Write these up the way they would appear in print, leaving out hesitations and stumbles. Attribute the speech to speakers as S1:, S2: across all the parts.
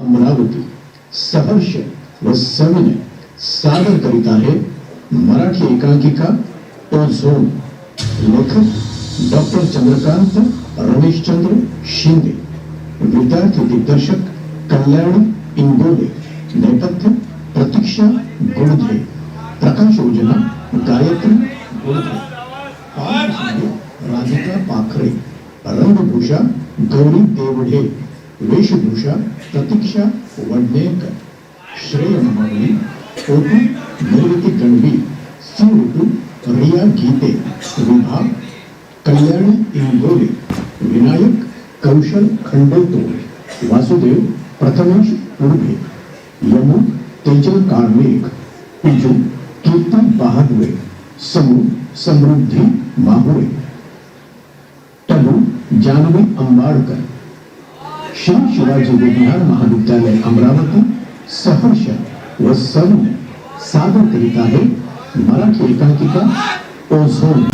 S1: अमरावती सहर्ष व सविनय सादर करीत आहे मराठी एकांकिका ओझोन. लेखक डॉक्टर चंद्रकांत रमेशचंद्र शिंदे. विद्यार्थी दिग्दर्शक कल्याण इंगोले. नेपथ्य प्रतीक्षा गोडधे. प्रकाश योजना गायत्री गोडधे. राधिका पाखरे. रंगभूषा गौरी देवढे. वेशभूषा प्रतीक्षा वडनेकर. श्रेय मावळी. ओटू निर्मिती गणवी. सिंटू रिया गीते. विभाग कल्याण इंगोले. विनायक कौशल खंडोतो. वासुदेव प्रथमेश उर्भे. यमू तेजल काळमेघ. पिजू कीर्तन बहादुरे. समू समृद्धी माहुरे. टलू जानवी अंबाडकर. श्री शिवाजी विज्ञान महाविद्यालय अमरावती सहर्ष व सविनय सादर करीत आहे मराठी एकांकिका ओझोन.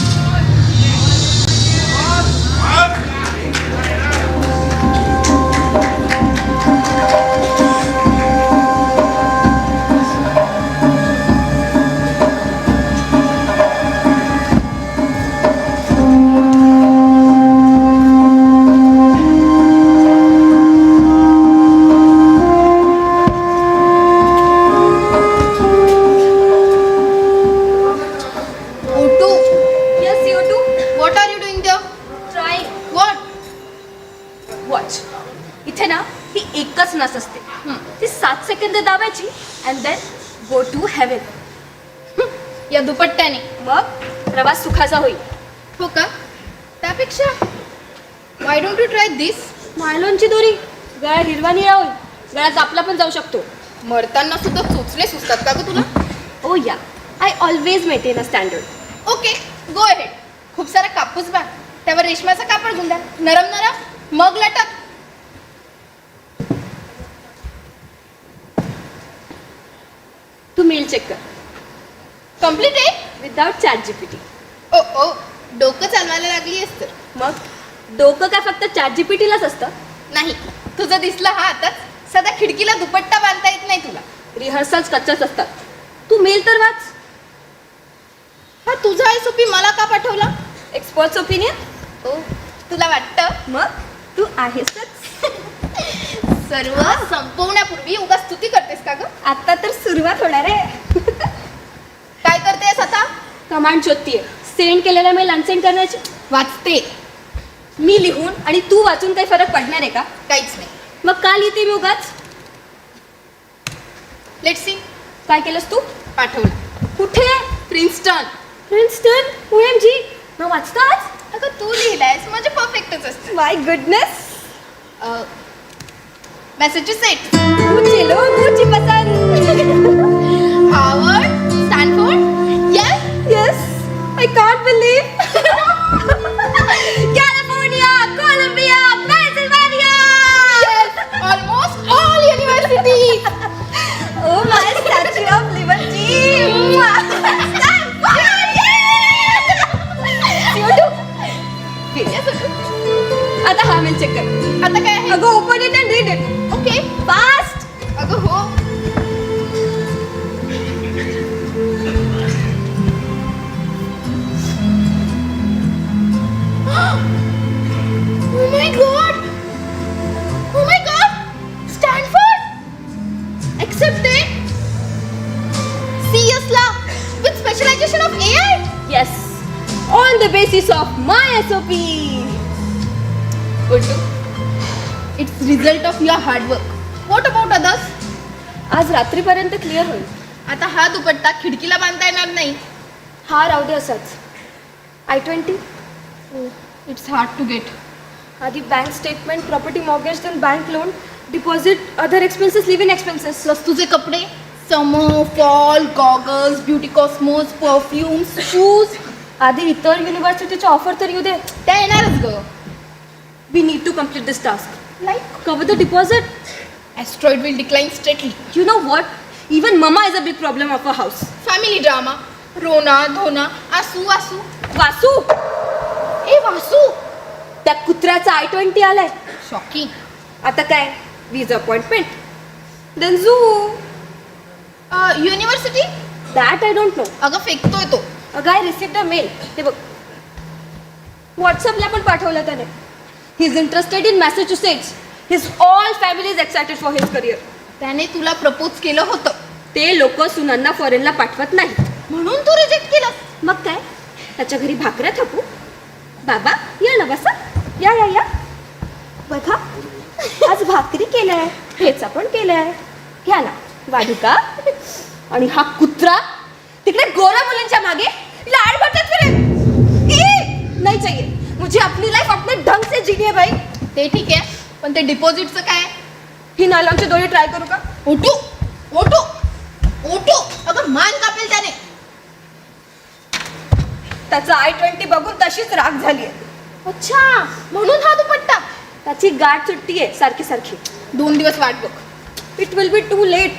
S2: इथे ना ही एकच नस असते. ती 7 सेकंद दाबायची and then go to heaven.
S3: या दुपट्ट्याने
S2: मग प्रवास सुखाचा होईल.
S3: हो का? त्यापेक्षा why don't you try this?
S2: मायलॉनची दोरी गळा हिरवा निळा होईल. गळ्यात आपला पण जाऊ शकतो.
S3: मरताना सुद्धा चोचले सुचतात का ग तुला?
S2: ओ या I always maintain a standard.
S3: Okay go ahead. खूप सारा कापूस बांध. त्यावर रेशमाचा कापड गुंडा. नरम नरम मग लटक.
S2: तू मेल चेक कर.
S3: कम्प्लीट आहे
S2: विदाउट चॅट जीपीटी.
S3: ओ ओ डोकं चालवायला लागली आहेस तर.
S2: मग डोकं काय फक्त चॅट जीपीटीलाच असतं?
S3: नाही तुझं दिसलं हा आताच. सध्या खिडकीला दुपट्टा बांधता येत नाही तुला.
S2: रिहर्सल्स कच्च्याच असतात. तू मेल तर वाच.
S3: हा तुझा आयसोपी मला का पाठवला?
S2: Experts opinion.
S3: ओ तुला वाटतं?
S2: मग तू आहेसच.
S3: सर्व संपवण्यापूर्वी उगाच स्तुती करतेस का ग?
S2: आता तर सुरुवात होणार आहे.
S3: काय करतेस आता?
S2: कमांड शोधतीये. सेंड केलेला मेल अनसेंड करण्याची.
S3: वाचते.
S2: मी लिहून आणि तू वाचून काही फरक पडणार आहे का?
S3: काहीच नाही.
S2: मग का लिहिते मी उगाच?
S3: Let's see.
S2: काय केलंस तू?
S3: पाठवलं.
S2: कुठे?
S3: प्रिन्स्टन.
S2: प्रिन्स्टन. OMG. मग वाचताच?
S3: अगं तू लिहिलायस म्हणजे परफेक्टच असते.
S2: माय गुडनेस.
S3: मॅसेजेसेट.
S2: मुझे लोगों पसंद.
S3: Harvard. Stanford. Yes.
S2: Yes. I can't believe. California, Columbia, Pennsylvania.
S3: Yes. Almost all universities.
S2: Oh my Statue of Liberty. Stanford. You too.
S3: Yes.
S2: आता हा मेल चेक कर.
S3: आता काय आहे?
S2: अगं open it and read it.
S3: Okay.
S2: Fast.
S3: अगं हो. Oh my God! Oh my God! Stanford! Accepted! CS ला with specialization of AI?
S2: Yes. On the basis of my SOP.
S3: Good. It's result of your hard work. What about others?
S2: आज रात्रीपर्यंत clear होईल.
S3: आता हा दुपट्टा खिडकीला बांधता येणार नाही.
S2: हा राहू दे असाच. I-20.
S3: It's hard to get.
S2: आधी bank statement, property mortgage, then bank loan, deposit, other expenses, live in expenses.
S3: Plus तुझे कपडे, summer, fall, goggles, beauty cosmos, perfumes, shoes.
S2: आधी इतर युनिव्हर्सिटीच्या ऑफर तर येऊ दे.
S3: त्या येणारच ग.
S2: We need to complete this task.
S3: Like
S2: cover the deposit.
S3: asteroid will decline steadily.
S2: You know what? Even mama is a big problem of our house.
S3: Family drama. Rona धोना आसू आसू.
S2: वासू.
S3: ए वासू.
S2: त्या कुत्र्याचा I-20 आलाय.
S3: शॉकिंग.
S2: आता काय? वीज appointment, then zoo.
S3: University.
S2: That I don't know.
S3: अगं फेकतोय तो.
S2: अगं आय रिसिव्ड अ मेल. हे बघ, व्हॉट्सअपला पण पाठवलं त्याने. He is interested in Massachusetts. His all family is excited for his career.
S3: त्याने तुला प्रपोज केलं होतं
S2: ते लोक सुनांना फॉरेनला पाठवत नाहीत.
S3: म्हणून तू रिजेक्ट केलं.
S2: मग काय, त्याच्या घरी भाकऱ्या थापू. बाबा या ना, बसा. या या या. बघा, आज भाकरी केलाय, ठेचा पण केलाय. घ्या ना, वाढू का? आणि हा कुत्रा तिकडे गोरा मुलींच्या मागे लाड भरतात फिरे. नहीं चाहिए मुझे, अपनी लाइफ अपने ढंग से जीनी है भाई.
S3: ते ठीक आहे, पण ते डिपॉझिटचं काय?
S2: ही नायलॉनची दोरी ट्राय करू का?
S3: ओटू ओटू ओटू. अगं मान कापेल त्याने.
S2: त्याचा I-20 बघून तशीच राग झाली आहे.
S3: अच्छा, म्हणून हा दुपट्टा.
S2: त्याची गाठ सुट्टी आहे सारखी सारखी.
S3: 2 दिवस वाट बघ.
S2: It will be too late.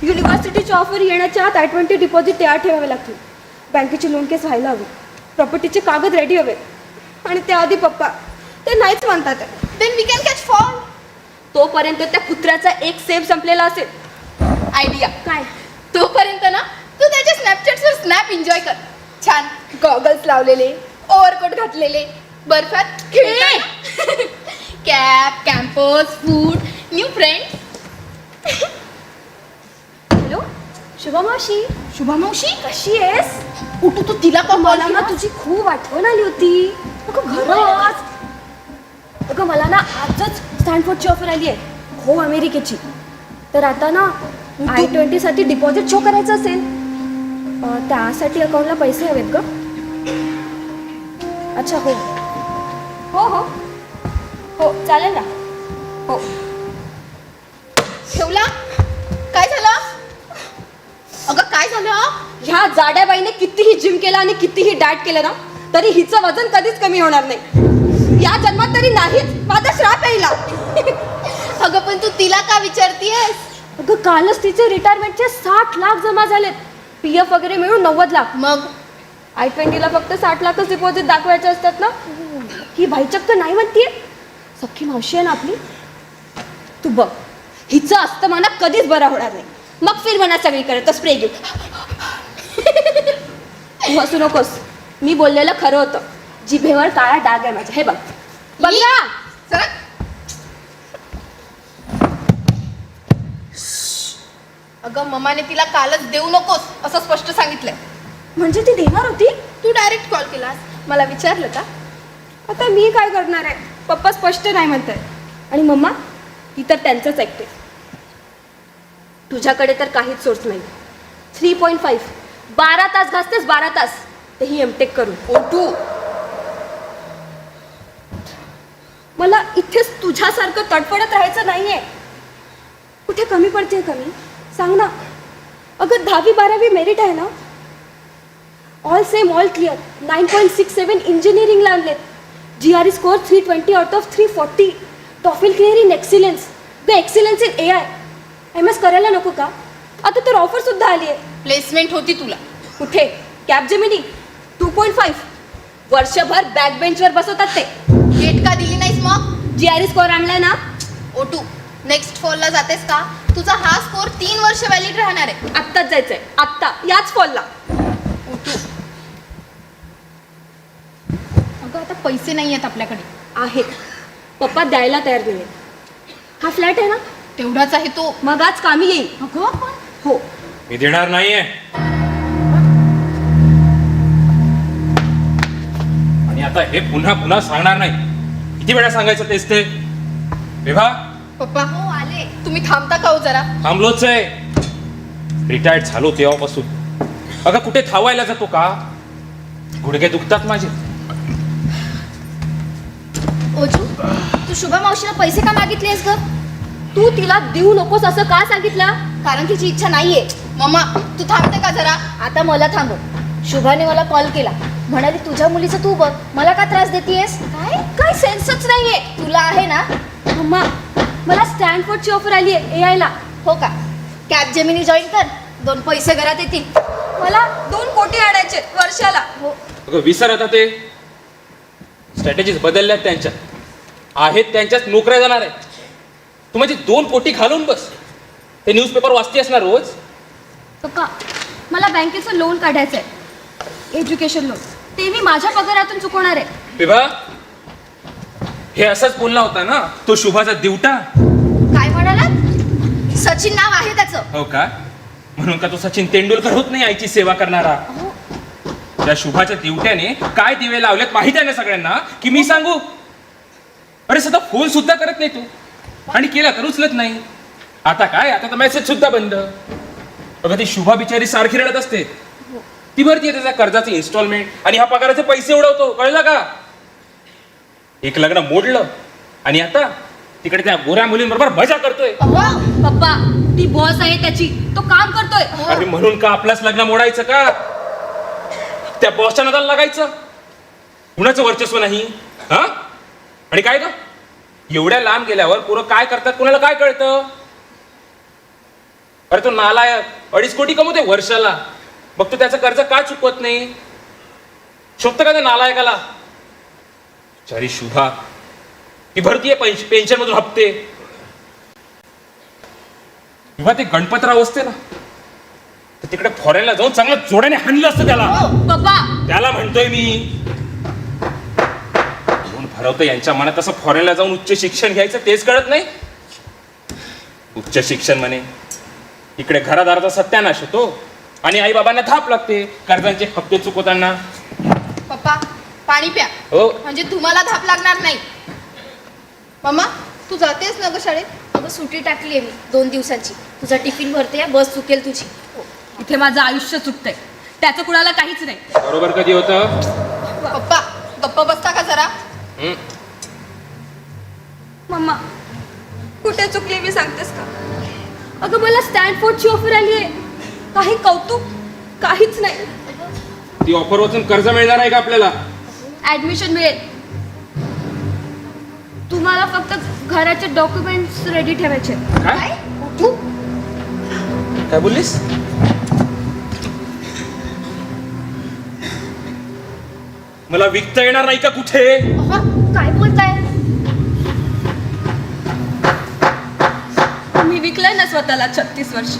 S2: युनिव्हर्सिटीची ऑफर येण्याच्या आत I-20 डिपॉझिट तयार ठेवावे लागतील. बँकेची लोन केस व्हायला हवी. प्रॉपर्टीचे कागद रेडी हवे. आणि त्याआधी पप्पा ते नाहीच म्हणतात.
S3: Then we can catch fall.
S2: तोपर्यंत त्या कुत्र्याचा एक सेव संपलेला असेल.
S3: आयडिया
S2: काय?
S3: तोपर्यंत ना तू त्याच्या स्नॅपचॅटवर स्नॅप एन्जॉय कर. छान गॉगल्स लावलेले, ओव्हरकोट घातलेले, बर्फात खेळताना. Cap, campus, food, new friend.
S2: Hello Shubha मावशी.
S3: शुभा मावशी
S2: कशी आहेस?
S3: उठू तू तिला का
S2: मला ना तुझी खूप आठवण आली होती. अगं खरंच. अगं मला ना आजच स्टॅनफोर्डची ऑफर आली आहे, हो अमेरिकेची. तर आता ना I-20 साठी डिपॉझिट शो करायचं असेल. त्यासाठी अकाउंटला पैसे हवेत ग. अच्छा, हो हो हो हो चालेल ना. हो.
S3: ठेवला. काय झालं? अगं काय झालं?
S2: ह्या जाड्या बाईने कितीही जिम केलं आणि कितीही डाएट केलं ना, तरी हिचं वजन कधीच कमी होणार नाही. या जन्मात तरी नाहीच, माझा श्राप येईल.
S3: अगं पण तू तिला का विचारतीयस?
S2: अगं कालच तिचे रिटायरमेंटचे 60 लाख जमा झालेत. PF वगैरे मिळून 90 लाख.
S3: मग
S2: I-20 ला फक्त 60 लाखच डिपॉझिट दाखवायचे असतात ना. ही बाई चक्क नाही म्हणतीये. सख्खी मावशी आहे ना आपली. तू बघ, हिचं अस्तमाना कधीच बरा होणार नाही. मग फिर म्हणा सगळीकडे तर स्प्रे घेऊ. तू हसू नकोस, मी बोललेलं खरं होतं. जिभेवर काळा डाग आहे माझ्या. हे बघ बघ ना.
S3: चला. अगं मम्माने तिला कालच देऊ नकोस असं स्पष्ट सांगितलंय.
S2: म्हणजे ती देणार होती?
S3: तू डायरेक्ट कॉल केलास, मला विचारलं का?
S2: आता मी काय करणार आहे? पप्पा स्पष्ट नाही म्हणताय. आणि मम्मा ती तर त्यांचंच ऐकते. तुझ्याकडे तर काहीच सोर्स नाही. 3.5 12 तास घासतेस, 12 तास, तेही एमटेक करून.
S3: ओटू.
S2: मला इथेच तुझ्यासारखं तडफडत राहायचं नाहीये. कुठे कमी पडते कमी सांग ना. अगं 10वी 12वी मेरिट आहे ना. All same all clear. 9.67 इंजिनिअरिंगला आणलेत. GRE score 320 out of 340. TOEFL clear in excellence. The excellence in AI. MS करायला नको का? आता तर ऑफर सुद्धा आली आहे.
S3: प्लेसमेंट होती तुला.
S2: कुठे? कॅपजेमिनी 2.5. वर्षभर बॅक बेंचवर बसवतात ते.
S3: गेट का दिली नाहीस मग?
S2: GRE स्कोअर आणलाय ना.
S3: ओटू, नेक्स्ट फॉलला जातेस का? तुझा हा स्कोर 3 वर्ष व्हॅलिड राहणार आहे.
S2: आत्ताच जायचंय, आत्ता याच फॉलला.
S3: ओटू. अगं आता पैसे नाही आहेत आपल्याकडे.
S2: आहेत, पप्पा द्यायला तयार झाले. हा फ्लॅट आहे ना,
S3: तेवढाच आहे तो.
S2: मग आज कामी येईल.
S3: अगं पण
S2: हो.
S4: मी देणार नाहीये. आणि आता हे पुन्हा पुन्हा सांगणार नाही. किती वेळा सांगायचं तेच ते? विभा,
S3: पप्पा हो आले. तुम्ही थांबता का हो जरा?
S4: थांबलोच आहे. रिटायर्ड झालो तेव्हापासून. अगं कुठे थावायला जातो का? गुडघे दुखतात माझे.
S2: ओजू, तू शुभा मावशीला पैसे का मागितलेस ग? तू तिला देऊ नकोस असं का सांगितलं? कारण तिची इच्छा नाहीये.
S3: मम्मा तू थांबते का जरा?
S2: आता मला थांबव. शुभाने मला कॉल केला, म्हणाली तुझ्या मुलीचं तू बघ, मला का त्रास देतेयस? काय सेन्सच नाहीये तुला. आहे ना मम्मा, मला स्टॅनफोर्डची ऑफर आली आहे AI ला.
S3: हो का? कॅपजेमिनी जॉईन कर, 2 पैसे घरात येतील.
S2: मला 2 कोटी आणायचे वर्षाला.
S3: हो.
S4: अगं विसर आता ते. स्ट्रॅटेजीज बदलल्यात त्यांच्या. आहेत त्यांच्याच नोकऱ्या जाणार आहेत. तू माझी 2 कोटी घालून बस. हे न्यूजपेपर वाचतेस ना रोज?
S2: पप्पा मला बँकेचं लोन काढायचं आहे, एज्युकेशन लोन. ते मी माझ्या पगारातून चुकवणार आहे.
S4: विभा, हे असंच बोलला होता ना तो शुभाचा दिवटा?
S3: काय म्हणालात? सचिन नाव आहे त्याचं.
S4: हो का? म्हणून का तो सचिन तेंडुलकर होत नाही आईची सेवा करणारा? त्या शुभाच्या दिवट्याने काय दिवे लावलेत माहिती आहे ना सगळ्यांना, की मी सांगू? अरे सध्या फोन सुद्धा करत नाही तू, आणि केला तर उचलत नाही. आता काय, आता तर मेसेज सुद्धा बंद. बघा ती शुभा बिचारी सारखी रडत असते. ती भरतीये त्याच्या कर्जाचे इन्स्टॉलमेंट आणि हा पगाराचे पैसे उडवतो, कळलं का? एक लग्न मोडलं आणि आता तिकडे त्या गोऱ्या मुलींबरोबर मजा करतोय.
S2: पप्पा ती बॉस आहे त्याची, तो काम करतोय.
S4: अरे म्हणून का आपलंच लग्न मोडायचं का? त्या बॉसच्या नादाला लागायचं? कुणाचं वर्चस्व नाही हा? आणि काय ग, एवढ्या लांब गेल्यावर पोरं काय करतात कुणाला काय कळतं? अरे तो नालायक 2.5 कोटी कमवते वर्षाला, मग तो त्याचं कर्ज का चुकवत नाही? शोभतं का त्या नालायकाला? चारी शुभा ती भरतीये पेन्शन मधून हप्ते. किंवा ते गणपतराव असते ना, तर तिकडे फॉरेनला जाऊन चांगलं जोड्याने हाणलं असतं त्याला.
S2: पप्पा
S4: त्याला म्हणतोय मी, कोण भरवतं यांच्या मनात असं फॉरेनला जाऊन उच्च शिक्षण घ्यायचं तेच कळत नाही. उच्च शिक्षण म्हणे, इकडे घरादाराचा सत्यानाश होतो आणि आई बाबांना थाप लागते कर्जांचे हप्ते चुकवताना.
S3: पप्पा पाणी प्या,
S4: हो
S3: म्हणजे तुम्हाला धाप लागणार नाही. मम्मा तू जातेस ना ग शाळेत?
S5: अगं सुट्टी टाकली आहे मी 2 दिवसांची. तुझा टिफिन भरते, बस चुकेल तुझी.
S2: इथे माझं आयुष्य चुकतंय, त्याचं कुणाला काहीच नाही.
S4: बरोबर कधी होतं?
S3: पप्पा गप्प बसता का जरा?
S2: मम्मा कुठे चुकली मी सांगतेस का? अगं मला स्टॅनफोर्डची ऑफर आली आहे, काही कौतुक काहीच नाही.
S4: ती ऑफर वाचून कर्ज मिळणार आहे का आपल्याला?
S2: ऍडमिशन मिळेल. तुम्हाला फक्त घराचे डॉक्युमेंट्स रेडी ठेवायचे.
S4: काय काय बोललीस? मला विकता येणार नाही का कुठे?
S5: काय बोलताय?
S2: मी विकलंय ना स्वतःला 36 वर्ष.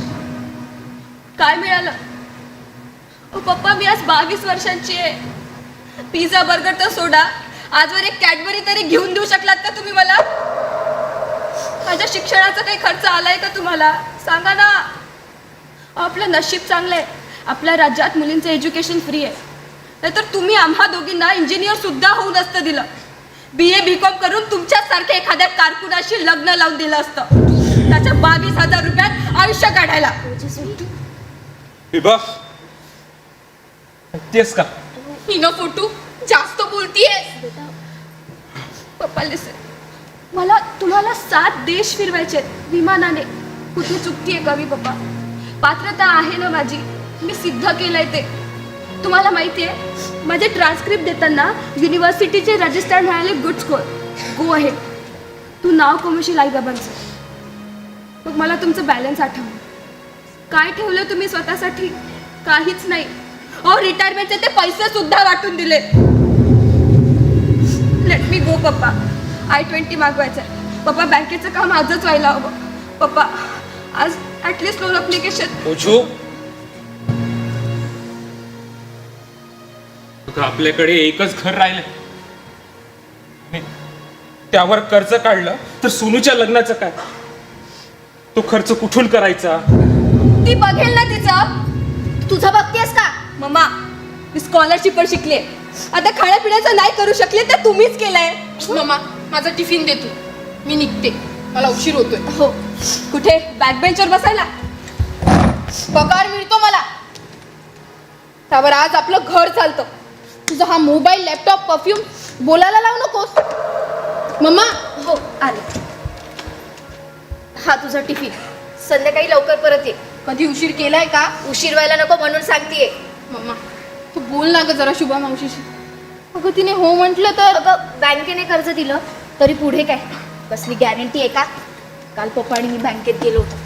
S2: काय मिळालं? पप्पा मी आज 22 वर्षांची आहे. पिझ्झा बर्गर तर सोडा, आजवर एक कॅडबरी तरी घेऊन देऊ शकलात का तुम्ही मला? माझ्या शिक्षणाचा काही खर्च आलाय का तुम्हाला? सांगा ना. आपलं नशीब चांगलं आहे, आपल्या राज्यात मुलींचं एज्युकेशन फ्री आहे. नाहीतर तुम्ही आम्हा दोघींना इंजिनियर सुद्धा होऊ नसतं दिलं. BA BCom करून तुमच्यासारख्या एखाद्या कारकुनाशी लग्न लावून दिलं असतं, त्याच्या 22,000 रुपयात आयुष्य काढायला.
S4: विभा, तेच का?
S3: हिनो फोटू जास्त बोलतीये.
S2: पप्पा लिसन, मला तुम्हाला 7 देश फिरवायचे विमानाने. कुठे चुकतीये का मी पप्पा? पात्रता आहे ना माझी, मी सिद्ध केलंय ते. तुम्हाला माहिती आहे माझे ट्रान्सक्रिप्ट देताना युनिव्हर्सिटीचे रजिस्टर म्हणाले गुड स्कोर, गो आहे. तू नाव कमवशील आईबाबांचं. मग मला तुमचं बॅलन्स आठवलं. काय ठेवलं तुम्ही स्वतःसाठी? काहीच नाही. रिटायरमेंटचे ते पैसे सुद्धा वाटून दिले. लेट मी गो पप्पा. I-20 मागवायचं आहे. पप्पा बँकेचं काम आजच व्हायला हवं. पप्पा आज ॲटलिस्ट लोन अप्लिकेशन.
S4: ओझू, आपल्याकडे एकच घर राहिलंय, त्यावर कर्ज काढलं तर सोनूच्या लग्नाचं काय? तो खर्च कुठून करायचा?
S2: ती बघेल ना तिचं.
S5: तुझं बघतेस का?
S2: मम्मा मी स्कॉलरशिप पण शिकले. आता खाण्यापिण्याचं नाही करू शकले तर तुम्हीच केलंय.
S3: मम्मा माझा टिफिन दे तू, मी निघते, मला उशीर होतोय.
S2: हो कुठे? बॅक बेंचवर बसायला.
S3: पगार मिळतो मला, त्यावर आज आपलं घर चालतं. तुझा हा मोबाईल लॅपटॉप परफ्यूम बोलायला लावू नकोस. मम्मा
S5: हो आले. हा तुझा टिफिन. संध्याकाळी लवकर परत ये.
S3: कधी उशीर केलाय का?
S5: उशीर व्हायला नको म्हणून सांगतेय.
S3: मम्मा तू बोल ना ग जरा शुभा मावशीशी. अगं तिने हो म्हटलं तर.
S5: अगं बँकेने कर्ज दिलं तरी पुढे काय? कसली गॅरंटी आहे का? काल पप्पा आणि मी बँकेत गेलो होतो.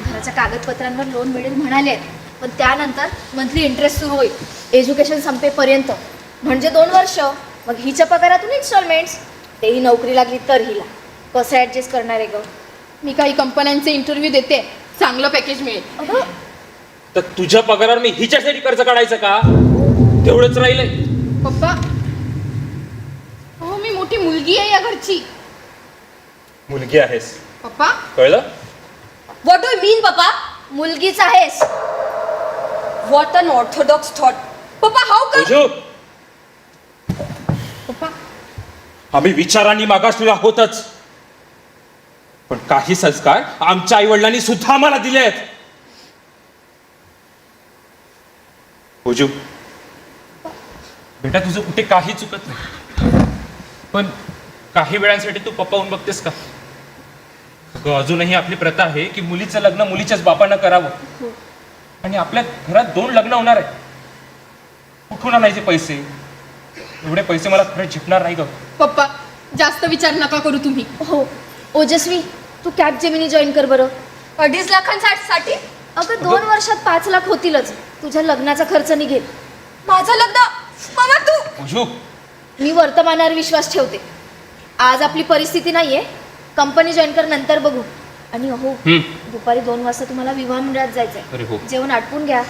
S5: घराच्या कागदपत्रांवर लोन मिळेल म्हणाले, पण त्यानंतर मंथली इंटरेस्ट सुरू होईल एज्युकेशन संपेपर्यंत, म्हणजे 2 वर्ष. मग हिच्या पगारातून इन्स्टॉलमेंट्स. तेही नोकरी लागली तर हिला कसं ॲडजस्ट करणार आहे ग?
S3: मी काही कंपन्यांचे इंटरव्ह्यू देते, चांगलं पॅकेज मिळेल.
S5: अगं
S4: तर तुझ्या पगारावर मी हिच्यासाठी कर्ज काढायचं का? तेवढंच राहिलंय.
S3: पप्पा, हो मी मोठी मुलगी आहे या घरची.
S4: मुलगी आहेस,
S3: पप्पा,
S4: कळलं?
S2: व्हॉट डू मीन पप्पा?
S5: मुलगीच आहेस.
S2: What unorthodox thought. पप्पा हाऊ कम?
S4: पूजू,
S3: पप्पा,
S4: आम्ही विचारांनी मागासलेलो आहोतच, पण काही संस्कार आमच्या आई वडिलांनी सुद्धा आम्हाला दिले आहेत. पूजू, बेटा तुझं कुठे काही चुकत नाही, पण काही वेळांसाठी तू पप्पा होऊन बघतेस का? अगं, अजूनही आपली प्रथा आहे की मुलीचं लग्न मुलीच्याच बापानं करावं, आणि आपल्या घरात 2 लग्न होणार आहे. कुठून आणायचे पैसे? एवढे पैसे मला खरं झेपणार नाही ग.
S3: पप्पा, जास्त विचार नका करू तुम्ही.
S5: हो ओजस्वी, तू कॅब जेमिनी जॉईन कर बरं.
S2: 2.5 लाखांसाठी?
S5: अगं 2 वर्षात 5 लाख होतीलच. तुझ्या लग्नाचा खर्च निघेल.
S2: माझं लग्न? मामा तू?
S4: पूजू,
S5: मी वर्तमानावर विश्वास ठेवते. आज आपली परिस्थिती नाहीये, कंपनी जॉईन कर, नंतर बघू. आणि हो, दुपारी 2 वाजता तुम्हाला विवाह मंडळात
S4: अरे हो.
S5: जायचंय. जेवण आटपून घ्या.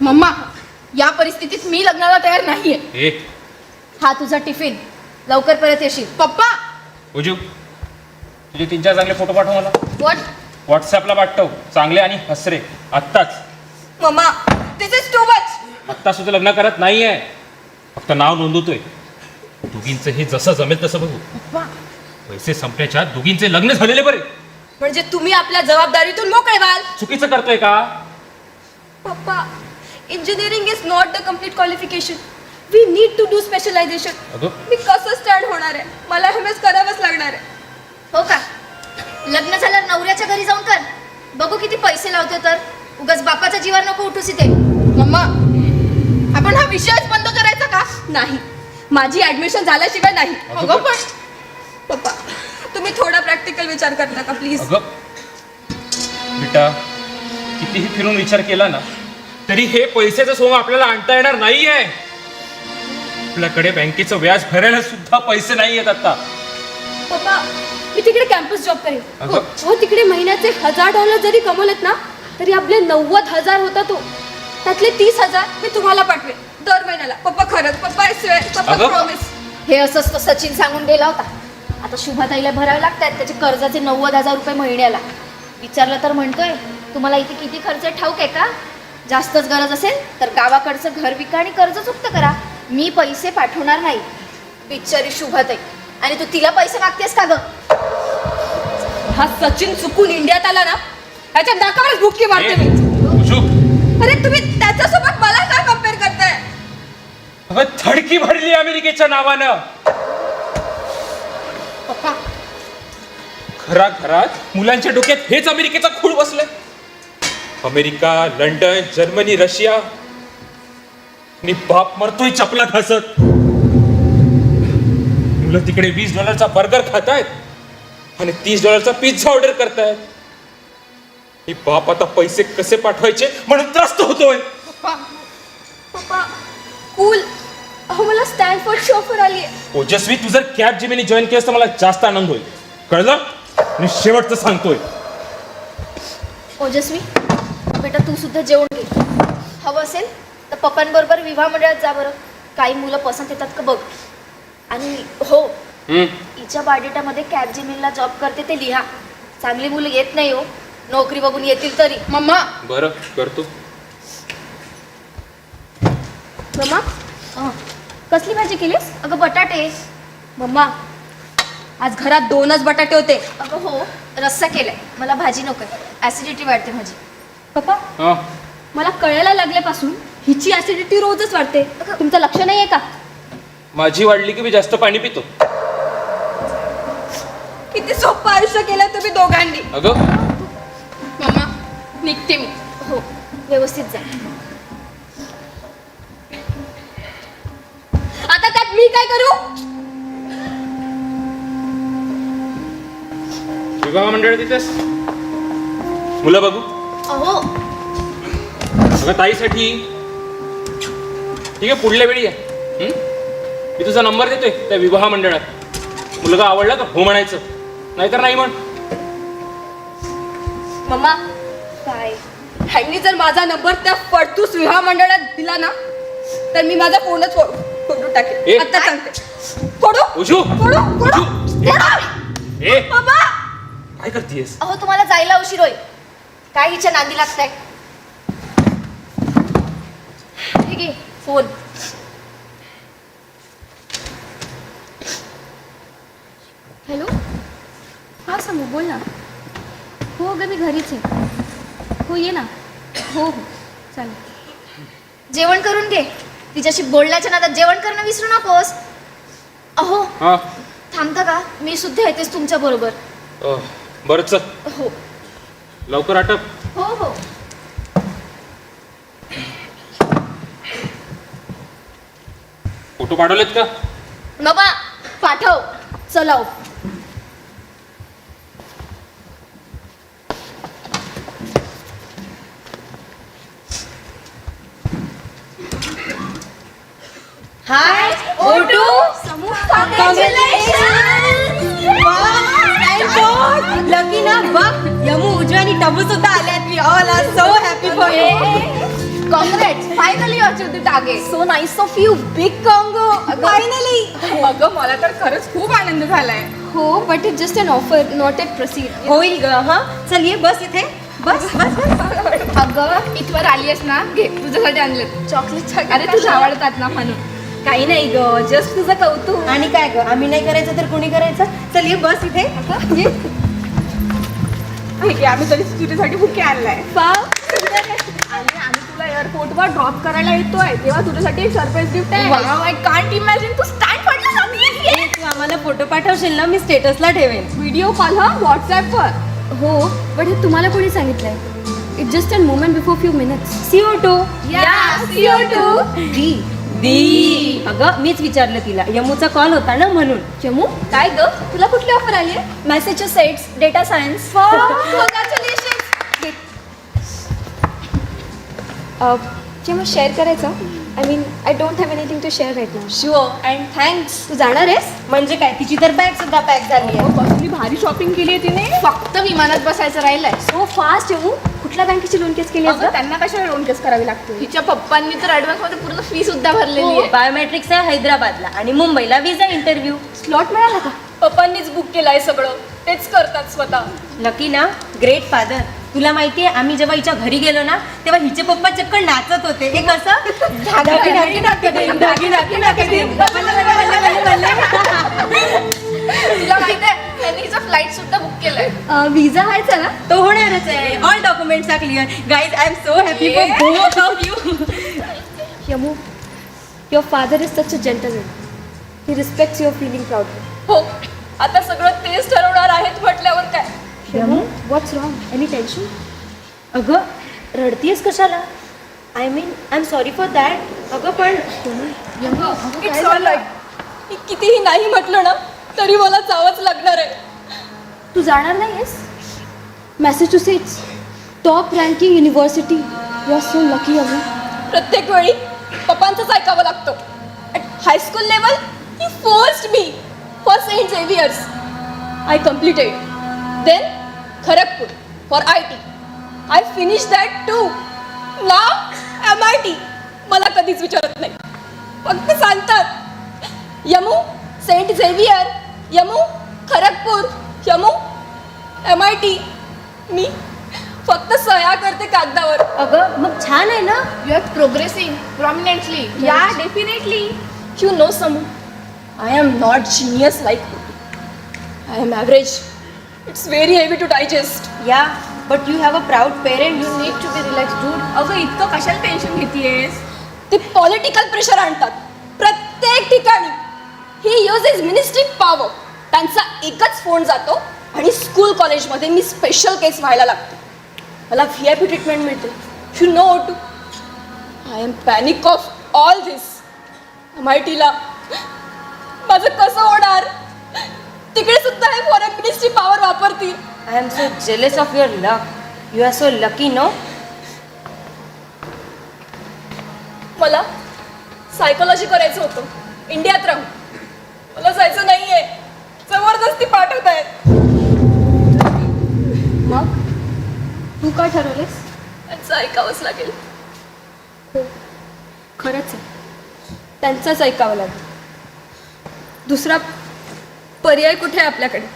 S3: मम्मा, या परिस्थितीत मी लग्नाला तयार नाहीये.
S4: ए
S5: हा तुझा टिफिन, लवकर परत येशील.
S3: पप्पा,
S4: पूजू, तुझे 3-4 चांगले फोटो पाठव मला.
S5: व्हॉट?
S4: व्हॉट्सअपला पाठव, चांगले आणि हसरे. आत्ताच.
S2: मम्मा, दिस इज टू मच.
S4: आत्ता सुद्धा लग्न करत नाहीये, फक्त नाव नोंदवतोय. दोघींचं हे जसं जमेल तसं बघू.
S3: पप्पा,
S4: पैसे संपण्याच्या दोघींचे लग्न झालेले बरे.
S2: म्हणजे तुम्ही आपल्या जबाबदारीतून मोकळे व्हाल.
S4: चुकीचं करतोय का?
S2: पप्पा, engineering is not the complete qualification. We need to do specialization.
S4: अगं,
S2: मी कसं स्टँड होणार आहे? मला MS करावंच लागणार आहे.
S5: हो का? लग्न झाल्यावर नवऱ्याच्या घरी जाऊन कर, बघू किती पैसे लावते. तर उगाच बापाचा जीवार नको उठूस इथे.
S3: मम्मा, आपण हा विषयच बंद करायचा का?
S2: नाही, माझी ऍडमिशन झाल्याशिवाय नाही.
S3: अगं पण
S2: पप्पा, तुम्ही थोडा प्रॅक्टिकल विचार करता का प्लीज?
S4: अगं बेटा, कितीही फिरून विचार केला ना तरी हे पैशाचं सोंग आपल्याला आणता येणार नाहीये. आपल्याकडे बँकेचं व्याज भरायला सुद्धा पैसे नाही आहेत आता.
S2: पप्पा, मी तिकडे कॅम्पस जॉब करेन.
S4: अगं.
S2: हो, तिकडे महिन्याचे $1000 जरी कमवलेत ना तरी आपले 90,000 होता तो. त्यातले 30,000 मी तुम्हाला पाठवेन दर महिन्याला. पप्पा खरंच, पप्पा I पप्पा
S4: अगं.
S2: प्रॉमिस.
S5: हे असंच तो सचिन सांगून गेला होता. आता शुभाताईला भरावे लागतात त्याचे कर्जाचे 90,000 रुपये महिन्याला. विचारलं तर म्हणतोय, तुम्हाला इथे किती खर्च आहे ठाऊक आहे का? जास्तच गरज असेल तर गावाकडचं घर विका आणि कर्ज चुकतं करा. मी पैसे पाठवणार नाही. बिचारी शुभाताई, आणि तू तिला पैसे मागतेस का ग?
S2: हा सचिन चुकून इंडियात आला ना, त्याच्या नाकावरच बुक्की मारते मी.
S4: पूजू,
S2: अरे तुम्ही त्याच्यासोबत मला काय कम्पेअर करताय?
S4: अगं थडकी भरली अमेरिकेच्या नावानं.
S3: पप्पा,
S4: घरात मुलांच्या डोक्यात हेच अमेरिकेचा खूळ बसलाय. अमेरिका, लंडन, जर्मनी, रशिया, आणि बाप मरतोय चपला घासत. मुलं तिकडे $20 बर्गर खातायत आणि $30 पिझ्झा ऑर्डर करतायत. ही बाप आता पैसे कसे पाठवायचे म्हणून त्रस्त होतोय.
S3: पप्पा,
S2: पप्पा कूल. अहो, मला स्टॅनफोर्डची ऑफर आली आहे.
S4: ओजस्वी, तू जर कॅब जेमिनी जॉईन केलंस तर मला जास्त आनंद होईल, कळलं? मी शेवटचं सांगतोय.
S5: ओजस्वी बेटा, तू सुद्धा जेवण घे. हवं असेल तर पप्पांबरोबर विवाह मंडळात जा बरं. काही मुलं पसंत येतात का बघ. आणि हो, हिच्या बायोडेटामध्ये कॅब जेमिनीला जॉब करते ते लिहा. चांगली मुलं येत नाही हो, नोकरी बघून येतील तरी.
S3: मम्मा,
S4: बरं करतो.
S2: मम्मा,
S5: कसली भाजी केलीस? अगं बटाटे.
S2: मम्मा, आज घरात 2च बटाटे होते.
S5: अगं हो, रस्सा केलाय. मला भाजी नको, ऍसिडिटी वाढते माझी.
S2: पप्पा, मला कळायला लागल्यापासून हिची ऍसिडिटी रोजच वाढते. तुमचं लक्ष नाहीये का?
S4: माझी वाढली की मी जास्त पाणी पितो.
S2: किती सोपं आयुष्य केलं तुम्ही दोघांनी.
S4: अगं
S3: मम्मा, निघते मी.
S5: हो, व्यवस्थित जा.
S2: आता त्यात मी काय करू?
S4: विवाह मंडळ तिथेच मुलं बघू.
S5: अहो,
S4: अगं ताईसाठी ठीक आहे, पुढल्या वेळी आहे. मी तुझा नंबर देतोय त्या विवाह मंडळात. मुलगा आवडला तर हो म्हणायचं, नाहीतर नाही म्हण.
S2: मम्मा,
S5: काय
S2: ह्यांनी जर माझा नंबर त्या फडतूस विवाह मंडळात दिला ना तर मी माझा फोनच फोडून
S4: ए.
S2: टाकेन. आता सांगते. फोडू
S4: उजू
S2: फोडू फोडू
S4: ए
S2: बाबा.
S4: काय करतेस?
S5: अहो तुम्हाला जायला उशीर होईल. काय हिच्या नांदी लागताय? ठीक आहे फोन.
S2: हॅलो हां समू बोल ना. हो अगं मी घरीच आहे. हो ये ना. हो हो चालेल.
S5: जेवण करून घे. तिच्याशी बोलण्याच्या नादात जेवण करणं विसरू नकोस. अहो
S4: हा
S5: थांबता का? मी सुद्धा येतेच तुमच्या बरोबर.
S4: बरं चल
S5: हो
S4: लवकर आटप.
S5: हो हो.
S4: फोटो पाठवलेत का?
S5: बाबा पाठव. चलाव. हाय ओटू.
S2: लकी ना बघ यमू उजवी आणि टबू सुद्धा आल्यात. We all are so happy for you.
S3: Congrats finally achieve the target.
S2: So nice of you. Big congo finally.
S3: अगं मला तर खरंच खूप आनंद झालाय.
S2: हो but it just an offer not at proceed.
S6: होईल ग. हा चल ये बस इथे. बस बस बस.
S3: अगं इथवर आली आहेस ना घे तुझ्यासाठी आणले
S5: चॉकलेट.
S3: अरे तुझं आवडतात ना म्हणून.
S2: काही नाही ग जस्ट तुझं कौतुक.
S6: आणि काय ग आम्ही नाही करायचं तर कोणी करायचं. चल ये बस इथे. ये.
S3: ठीक आहे आम्ही तरी तुझ्यासाठी बुके आणलाय
S2: वाव.
S3: आणि आम्ही तुला एअरपोर्टवर ड्रॉप करायला येतोय तेव्हा तुझ्यासाठी एक सरप्राईज गिफ्ट आहे. वाव आय कांट इमॅजिन तू स्टँड पडला
S6: ये, तू आम्हाला फोटो पाठवशील ना मी स्टेटसला ठेवेन.
S3: व्हिडिओ कॉल हा व्हॉट्सॲपवर.
S2: हो बट हे तुम्हाला कोणी सांगितलंय? It just an moment before few minutes.
S6: CO2.
S2: डी
S6: दी. अगं मीच विचारलं तिला. यमूचा कॉल होता ना म्हणून.
S2: चमू काय ग तुला कुठली ऑफर आली आहे? Massachusetts data science. चमू शेअर करायचं. I mean I don't have anything to share right now.
S6: Sure and thanks.
S2: तू जाणार आहेस?
S6: म्हणजे काय तिची तर बॅग सुद्धा पॅक झाली आहे.
S3: कसली भारी शॉपिंग केली आहे तिने. फक्त विमानात बसायचं राहिलंय.
S2: सो फास्ट चमू. कुठल्या बँकेची लोन केस केली
S3: अगं त्यांना कशाला लोन केस करावी लागते. तिच्या पप्पांनी तर ऍडव्हान्स मध्ये पूर्ण फी सुद्धा भरलेली आहे.
S6: बायोमेट्रिक्स आहे हैदराबादला आणि मुंबईला विजा इंटरव्ह्यू.
S2: स्लॉट मिळाला का?
S3: पप्पांनीच बुक केलाय सगळं. तेच करतात स्वतः.
S6: लकी ना ग्रेट फादर. तुला माहितीये आम्ही जेव्हा हिच्या घरी गेलो ना तेव्हा हिचे पप्पा चक्क नाचत होते. हे कसं ढाकी ढाकी ढाकी ढिम, ढाकी ढाकी ढाकी ढिम.
S3: तुला माहितीये त्यांनी हिचा फ्लाईट सुद्धा बुक केलाय.
S2: विजा व्हायचा ना?
S6: तो होणारच आहे. All documents are clear. Guys I am so happy for both of you.
S2: Yamu, your father is such a gentleman. He respects your feeling proudly.
S3: हो आता सगळं तेच ठरवणार आहेत म्हटल्यावर काय.
S2: Yamu, what's wrong? Any tension?
S6: अगं रडतीयस कशाला? I mean I am sorry for that. अगं पण
S3: इट्स ऑल राईट. मी कितीही नाही म्हटलं ना तरी मला जावंच लागणार आहे.
S2: तू जाणार नाहीयेस? Massachusetts top ranking university. You are so lucky Yamu.
S3: प्रत्येक वेळी पप्पांचंच ऐकावं लागतं. At high school level he forced me for Saint Xavier's. I completed. Then Kharagpur for IT. I finish that too. Now MIT. मला कधीच विचारत नाही फक्त सांगतात Yamu Saint Xavier, Yamu Kharagpur, Yamu MIT. मी फक्त सह्या करते कागदावर.
S6: अगं मग छान आहे ना.
S3: You are progressing prominently. Yeah definitely. You no Samu I am not genius like I am average. It's very heavy to digest.
S6: Yeah but you have a proud parents.
S3: You need to be relax dude. अगं इतकं कशाला tension घेतीयेस? ते political pressure आणतात प्रत्येक ठिकाणी. ही uses ministry power. त्यांचा एकच phone जातो आणि स्कूल कॉलेजमध्ये मी स्पेशल केस व्हायला लागते. मला VIP ट्रीटमेंट मिळते. You know to I am panic of all this. MITला माझं कसं होणार? तिकडे सुद्धा हे फॉरेन मिनिस्ट्री पॉवर वापरतील.
S6: I am so jealous of your luck. You are so lucky, no?
S3: मला सायकोलॉजी करायचं होतं. इंडियात राहून मला जायचं नाहीये. जबरदस्ती पाठवत आहेत.
S2: मग तू काय ठरवलेस? त्यांचं ऐकावंच लागेल. हो, खरंच आहे. त्यांचंच ऐकावं लागेल. दुसरा पर्याय कुठे आहे आपल्याकडे?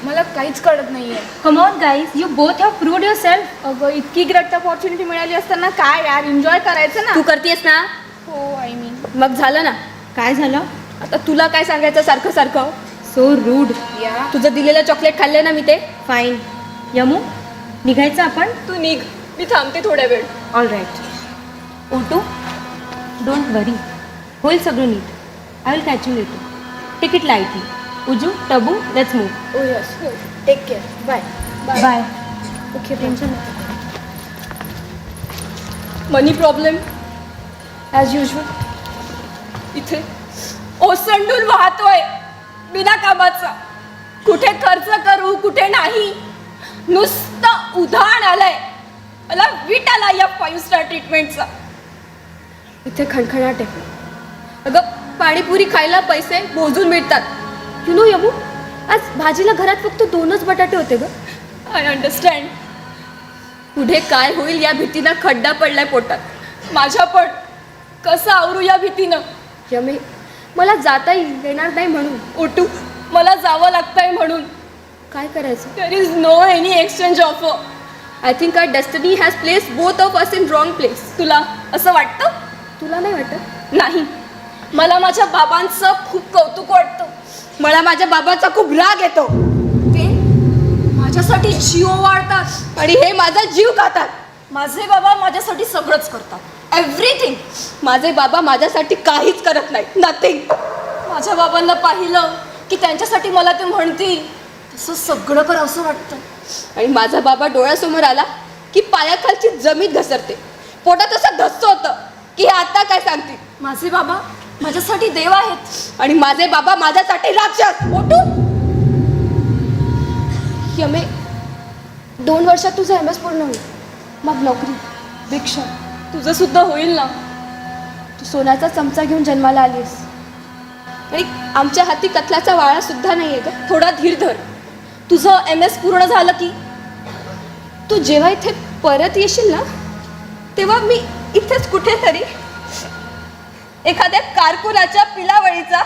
S3: मला काहीच कळत नाहीये.
S6: Come on guys, you both have proved your self.
S3: अगं इतकी ग्रेट अपॉर्च्युनिटी मिळाली असताना काय यार, एन्जॉय करायचं ना.
S2: तू करतेस ना?
S3: हो आय मीन.
S2: मग झालं ना.
S6: काय झालं?
S2: आता तुला काय सांगायचं सारखं सारखं?
S6: So rude.
S3: या
S2: तुझं दिलेलं चॉकलेट खाल्ले ना मी ते.
S6: फाईन. यमू, निघायचं आपण?
S2: तू निघ, मी थांबते थोड्या वेळ.
S6: All right. ओटो, डोंट वरी, होईल सगळं नीट. I will catch you later. Take it lightly. उजू, टबू, लेट्स मूव्ह.
S3: ओ यस, हो, take care, bye.
S6: Bye.
S2: Okay, tension money problem as usual. इथे ओसंडून वाहतोय बिना कामाचा. कुठे खर्च करू कुठे नाही, नुसतं उधाण आलंय. मला वीट आला या 5 स्टार ट्रीटमेंटचा. इथे खणखणाट आहे. अगं पाणीपुरी खायला पैसे मोजून मिळतात. यु नो यमू, आज भाजीला घरात फक्त 2च बटाटे होते ग. I understand. पुढे काय होईल या भीतीनं खड्डा पडलाय पोटात. माझ्या पण कसं आवरू या भीतीनं. यमे, मला जाता येणार नाही म्हणून. ओटू, मला जावं लागतंय म्हणून. काय करायचं? There is no any exchange offer. I think our destiny has place both of us in wrong place. तुला असं वाटतं? तुला नाही वाटत? नाही, मला माझ्या बाबांचं खूप कौतुक वाटतं. मला माझ्या बाबाचा खूप राग येतो. ते माझ्यासाठी जीव वाढतात आणि हे माझा जीव खातात. माझे बाबा माझ्यासाठी सगळंच करतात, एव्हरीथिंग. माझे बाबा माझ्यासाठी काहीच करत नाही, नथिंग. माझ्या बाबांना पाहिलं की त्यांच्यासाठी मला ते म्हणतील तसं सगळं कर असं वाटतं. आणि माझा बाबा डोळ्यासमोर आला की पायाखालची जमीन घसरते. पोटात असं धस्स होतं की हे आता काय सांगतील. माझे बाबा माझ्यासाठी देव आहेत आणि माझे बाबा माझ्यासाठी राक्षस. ओटू, यमे, 2 वर्षात तुझं MS पूर्ण होईल. मग नोकरी, भिक्षा, तुझं सुद्धा होईल ना. तू सोन्याचा चमचा घेऊन जन्माला आलीस आणि आमच्या हाती कथलाचा वाळा सुद्धा नाही आहे ग. थोडा धीर धर. तुझं MS पूर्ण झालं की तू जेव्हा इथे परत येशील ना, तेव्हा मी इथेच कुठेतरी एखाद्या कारकुनाच्या पिलावळीचा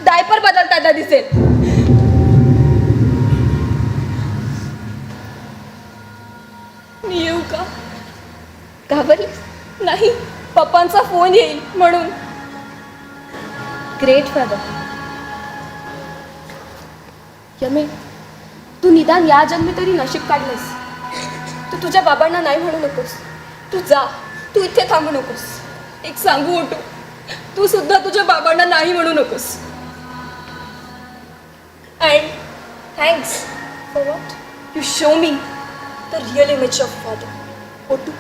S2: डायपर बदलताना दिसेल. मी येऊ का? घाबरलीस? नाही, पप्पांचा फोन येईल म्हणून. Great father. यमे, तू निदान या जन्मी तरी नशीब काढलेस. तू तुझ्या बाबांना नाही म्हणू नकोस. तू जा, तू इथे थांबू नकोस. एक सांगू ओटू, तू सुद्धा तुझ्या बाबांना नाही म्हणू नकोस. And thanks for what you show me the real image of father. ओटू,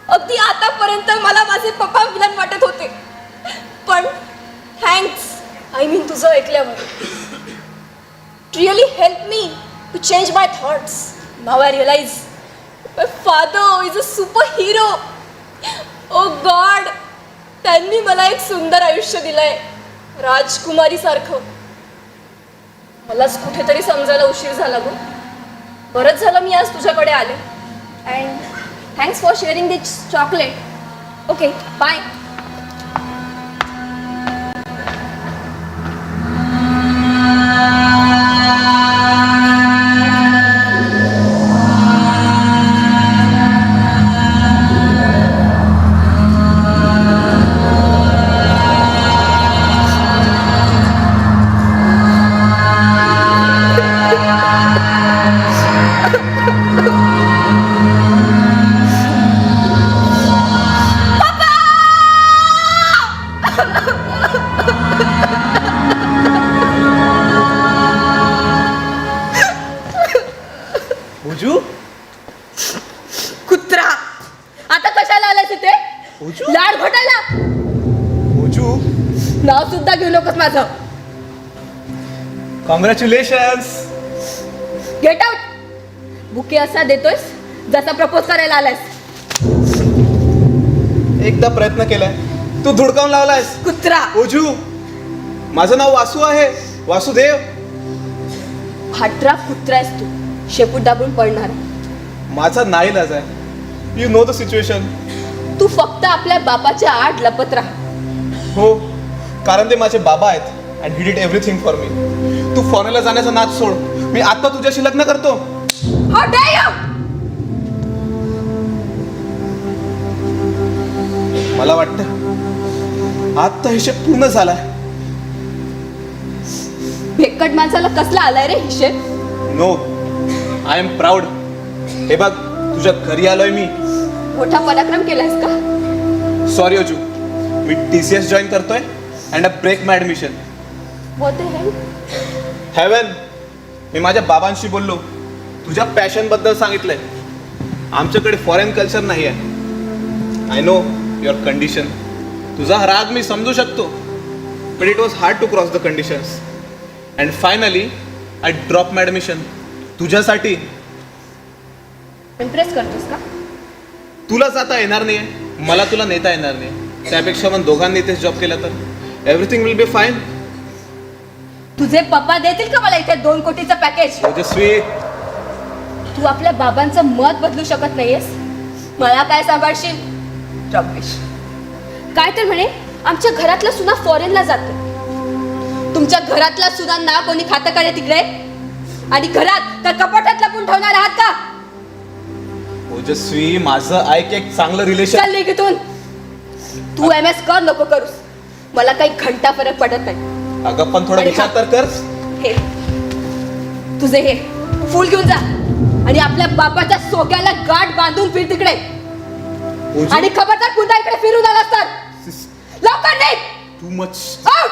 S2: अगदी आतापर्यंत मला माझे पप्पा विलन वाटत होते, पण थँक्स, आय मीन तुझं ऐकल्यावर. Really help me to change my thoughts. Now I realise my father is a super hero. Oh god, त्यांनी मला एक सुंदर आयुष्य दिलंय, राजकुमारी सारखं. मलाच कुठेतरी समजायला उशीर झाला गो. बरंच झालं मी आज तुझ्याकडे आले. And thanks for sharing this chocolate. Okay, bye.
S7: Uju,
S2: कुत्रा, आता कशाला आलाय तिथे?
S7: उजू,
S2: लाड घोटायला.
S7: उजू,
S2: नाव सुद्धा घेऊ नकोस माझं.
S7: कॉंग्रॅच्युलेशन्स.
S2: Get out. बुके असा देतोयस जसा प्रपोज करायला आलायस.
S7: एकदा प्रयत्न केलाय, तू धुडकावून लावलायस.
S2: कुत्रा.
S7: उजू, माझं नाव वासू आहे, वासुदेव.
S2: फाटरा कुत्रा आहेस तू. शेपूट दाबून पडणार.
S7: माझा नाईलाज आहे. You know the situation.
S2: तू फक्त आपल्या बापाच्या आड लपत राहा.
S7: हो, कारण ते माझे बाबा आहेत and he did everything for me. तू फॉरेनला जाण्याचा नाच सोड. मी आता तुझ्याशी लग्न करतो.
S2: How dare you!
S7: मला वाटतं आता हिशेब पूर्ण झालाय.
S2: भेकट माणसाला कसला आलाय रे हिशेब?
S7: No, I am proud. हे बघ, तुझ्या घरी आलोय मी.
S2: मोठा पराक्रम केलायस का?
S7: सॉरी अजू, मी TCS जॉईन करतोय and a break my admission.
S2: What the hell?
S7: हेवन, मी माझ्या बाबांशी बोललो. तुझ्या पॅशनबद्दल सांगितलंय. आमच्याकडे फॉरेन कल्चर नाही आहे. I know your condition. तुझा राग मी समजू शकतो. But it was hard to cross the conditions. And finally I drop my admission तुझ्यासाठी.
S2: इम्प्रेस करतोस का?
S7: तुला जाता येणार नाही, मला तुला नेता येणार नाही. त्यापेक्षा मग दोघांनी इथेच जॉब केला तर एव्हरीथिंग विल बी फाईन.
S2: तुझे पप्पा देतील का मला इथे 2 कोटीचं पॅकेज?
S7: ओजस्वी,
S2: तू आपल्या बाबांचं मत बदलू शकत नाहीयेस. मला काय सांभाळशील? रमेश काय तर म्हणे आमच्या घरातला सुना फॉरेनला जातो. तुमच्या घरातला सुनांना कोणी खातं काढे तिकडे? आणि घरात तर कपाटात लपून ठेवणार आहात का?
S7: ओजस्वी, माझं ऐक, एक चांगलं रिलेशन.
S2: चल निघून. तू MS कर नको करूस. मला काही घंटा फरक पडत नाही.
S7: अगं पण थोडा
S2: आणि
S7: विचार
S2: हा-
S7: तर कर.
S2: हे तुझे हे फुल घेऊन जा आणि आपल्या बापाच्या सोक्याला गाठ बांधून फिर तिकडे.
S7: ओजू,
S2: आणि खबरदार पुन्हा इकडे फिरून आलास तर लवकर निघ.
S7: Too much.
S2: आउट.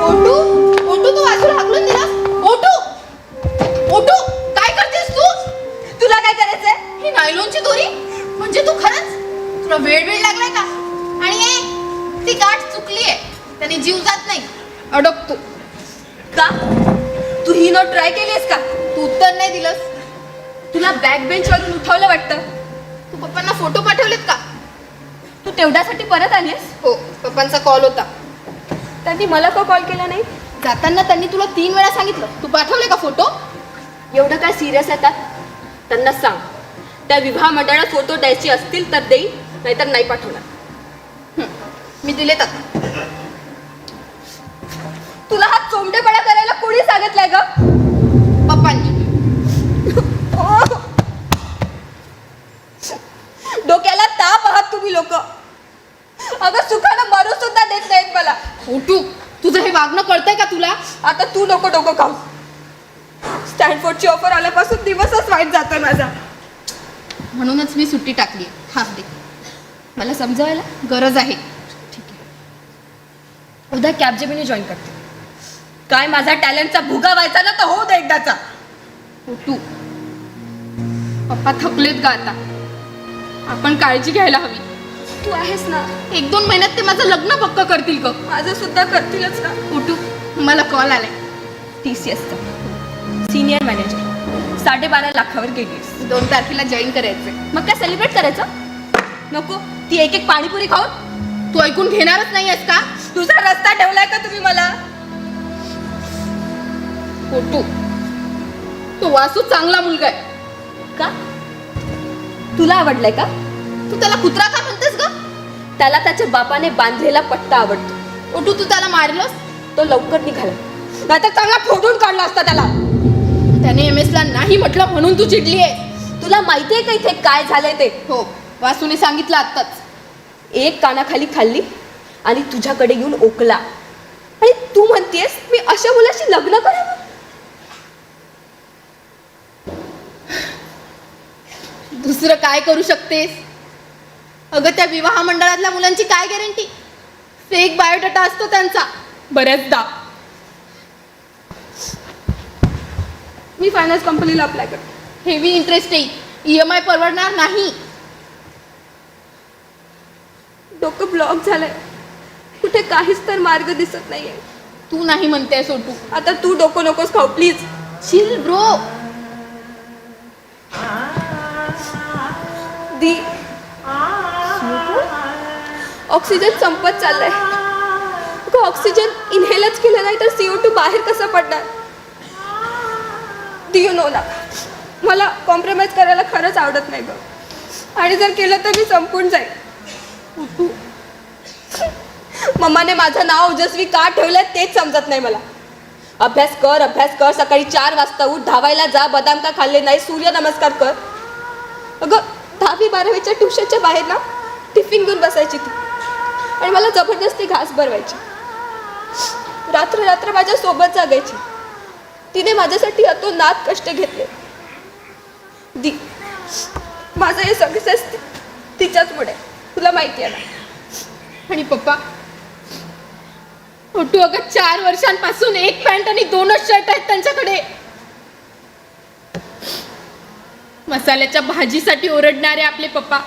S3: ओटू, ओटू तू वाजूला हाकलून दिलास. ओटू, ओटू काय करतेस तू?
S2: तुला काय करायचंय?
S3: ही नायलॉनची दोरी म्हणजे तू खरंच तुला वेळ लागलाय का? आणि ती गाठ चुकलीये, त्याने जीव जात नाही. अडकतो.
S2: का तू ही नोट ट्राय केलीस का?
S3: तू उत्तर नाही दिलंस.
S2: तुला बॅक बेंच वरून उठवलं वाटतं.
S3: तू पप्पांना फोटो पाठवलेत का?
S2: तू तेवढ्यासाठी परत आलीस?
S3: हो, पप्पांचा कॉल होता.
S2: त्यांनी मला का कॉल केला नाही?
S3: जाताना त्यांनी तुला 3 वेळा सांगितलं. तू पाठवले का फोटो?
S2: एवढं काय सिरियस येतात? त्यांना सांग त्या विवाह मंडळात फोटो द्यायचे असतील तर देईल, नाहीतर नाही पाठवणार.
S3: मी दिलेत आता.
S2: तुला हा चोंबडेपणा करायला कोणी सांगितलंय ग?
S3: पप्पांनी.
S2: डोक्याला ताप आहात तुम्ही लोक. अगं सुखानं मरू सुद्धा देत नाहीत मला.
S3: ओटू, तुझं हे वागणं कळतंय का तुला?
S2: आता तू नको डोकं खाऊ. स्टॅनफोर्डची ऑफर आल्यापासून दिवसच वाईट जातोय माझा.
S3: म्हणूनच मी सुट्टी टाकली. Half day. मला समजायला गरज आहे.
S2: उद्या कॅबजेमिनी जॉईन करते. काय माझा टॅलेंटचा भुगा व्हायचा ना तर होऊ दे एकदाचा.
S3: ओटू, पप्पा थकलेत का आता? आपण काळजी घ्यायला हवी.
S2: तू आहेस ना.
S3: 1-2 महिन्यात ते माझं लग्न पक्क करतील का?
S2: माझं सुद्धा करतीलच ना.
S3: ओटू, मला कॉल आलाय.
S2: TCSचा सिनियर मॅनेजर 12.5 लाखावर गेलीस.
S3: 2 तारखेला जॉईन करायचंय.
S2: मग काय सेलिब्रेट करायचं? नको. ती एक पाणीपुरी खाऊन
S3: तू ऐकून घेणारच नाही आहेस का?
S2: तुझा रस्ता ठेवलाय का तुम्ही मला?
S3: ओटू, तो वासू चांगला मुलगा आहे.
S2: का तुला आवडलाय का?
S3: तू त्याला कुत्रा का म्हणतेस ग?
S2: त्याला त्याच्या बापाने बांधलेला पट्टा आवडतो.
S3: ओटू, तू त्याला मारलंस?
S2: तो लवकर निघाला, नाहीतर चांगला फोडून काढला असता त्याला.
S3: त्याने MS ला नाही म्हटलं म्हणून तू चिडली आहे.
S2: तुला माहितीये का इथे काय झालंय ते?
S3: हो, वासूने सांगितलं आत्ताच.
S2: एक कानाखाली खाल्ली आणि तुझ्याकडे येऊन ओकला. आणि तू म्हणतेस मी अशा मुलाशी लग्न करावं?
S3: दुसरं काय करू शकतेस? अगं, त्या विवाह मंडळातल्या मुलांची काय गॅरंटी? फेक बायोडाटा असतो त्यांचा बऱ्याचदा.
S2: मी फायनान्स कंपनीला अप्लाय करते.
S3: हेवी इंटरेस्ट येईल. EMI परवडणार नाही.
S2: डोकं ब्लॉक झालंय. कुठे काहीच तर मार्ग दिसत नाहीये.
S3: तू नाही म्हणते सोटू.
S2: आता तू डोकं नकोस खाऊ please.
S3: Chill bro.
S2: The oxygen संपत चाललंय. अगं ऑक्सिजन इनहेलच केलं नाही तर CO2 बाहेर कसं पडणार. दी यू नो ना, मला कॉम्प्रोमाइज करायला खरंच आवडत नाही गं. आणि जर केलं तर मी संपून जाईल. मम्माने माझं नाव ओजस्वी का ठेवलंय तेच समजत नाही मला. अभ्यास कर, सकाळी 4 वाजता उठ, धावायला जा, बदाम का खाल्ले नाही, सूर्य नमस्कार कर. अगं 10वी 12वीच्या ट्युशनच्या बाहेर ना टिफिन घेऊन बसायची ती आणि मला जबरदस्ती घास भरवायची. रात्र रात्र माझ्या सोबत जागायची. तिने माझ्यासाठी अतोनात कष्ट घेतले. दी माझं हे सक्सेस तिच्याचमुळे, तुला माहिती आहे ना.
S3: आणि पप्पा छोटू अगं 4 वर्षांपासून 1 पॅन्ट आणि 2च शर्ट आहेत त्यांच्याकडे. मसाल्याच्या भाजीसाठी ओरडणारे आपले पप्पा